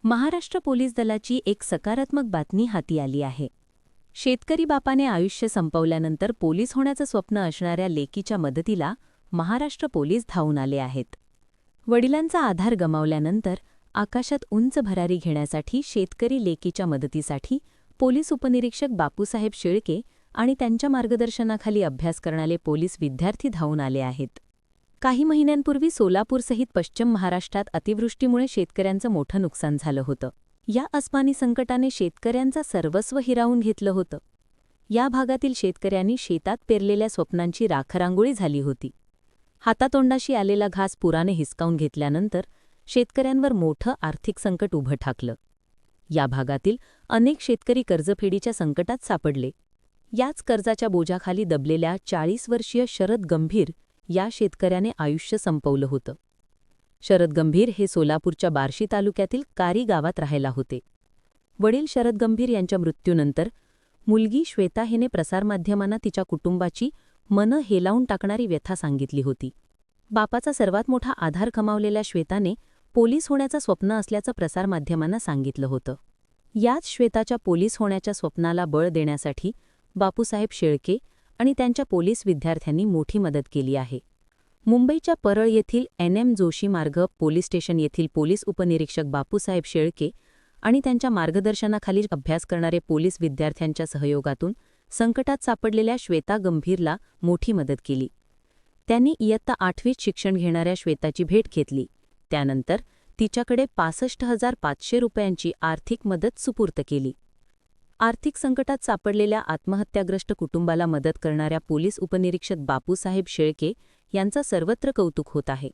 Maharashtra police दलाची एक सकारात्मक बातमी हाती आली आहे. शेतकरी बापाने आयुष्य संपवल्यानंतर पोलीस होण्याचं स्वप्न असणाऱ्या लेकीच्या मदतीला महाराष्ट्र पोलीस धावून आले आहेत. वडिलांचा आधार गमावल्यानंतर आकाशात उंच भरारी घेण्यासाठी शेतकरी लेकीच्या मदतीसाठी पोलीस उपनिरीक्षक बापूसाहेब शेळके आणि त्यांच्या मार्गदर्शनाखाली अभ्यास करणारे पोलीस विद्यार्थी धावून आले आहेत. काही महिन्यांपूर्वी सोलापूरसहित पश्चिम महाराष्ट्रात अतिवृष्टीमुळे शेतकऱ्यांचं मोठं नुकसान झालं होतं. या अस्मानी संकटाने शेतकऱ्यांचा सर्वस्व हिरावून घेतलं होतं. या भागातील शेतकऱ्यांनी शेतात पेरलेल्या स्वप्नांची राखरांगोळी झाली होती. हातातोंडाशी आलेला घास पुराने हिसकावून घेतल्यानंतर शेतकऱ्यांवर मोठं आर्थिक संकट उभं ठाकलं. या भागातील अनेक शेतकरी कर्जफेडीच्या संकटात सापडले. याच कर्जाच्या बोजाखाली दबलेल्या 40 वर्षीय शरद गंभीर या शेतकऱ्याने आयुष्य संपवलं होतं. शरद गंभीर हे सोलापूरच्या बार्शी तालुक्यातील कारी गावात राहायला होते. वडील शरद गंभीर यांच्या मृत्यूनंतर मुलगी श्वेता हिने प्रसारमाध्यमांना तिच्या कुटुंबाची मनं हेलावून टाकणारी व्यथा सांगितली होती. बापाचा सर्वात मोठा आधार गमावलेल्या श्वेताने पोलीस होण्याचं स्वप्न असल्याचं प्रसारमाध्यमांना सांगितलं होतं. याच श्वेताच्या पोलीस होण्याच्या स्वप्नाला बळ देण्यासाठी बापूसाहेब शेळके आणि त्यांच्या पोलीस विद्यार्थ्यांनी मोठी मदत केली आहे. मुंबईच्या परळ येथील NM जोशी मार्ग पोलीस स्टेशन येथील पोलीस उपनिरीक्षक बापूसाहेब शेळके आणि त्यांच्या मार्गदर्शनाखाली अभ्यास करणारे पोलीस विद्यार्थ्यांच्या सहयोगातून संकटात सापडलेल्या श्वेता गंभीरला मोठी मदत केली. त्यांनी इयत्ता 8वीत शिक्षण घेणाऱ्या श्वेताची भेट घेतली. त्यानंतर तिच्याकडे 65,500 रुपयांची आर्थिक मदत सुपूर्द केली. आर्थिक संकटात सापडलेल्या आत्महत्याग्रस्त कुटुंबाला मदत करणाऱ्या पोलीस उपनिरीक्षक बापूसाहेब शेळके यांचा सर्वत्र कौतुक होत आहे.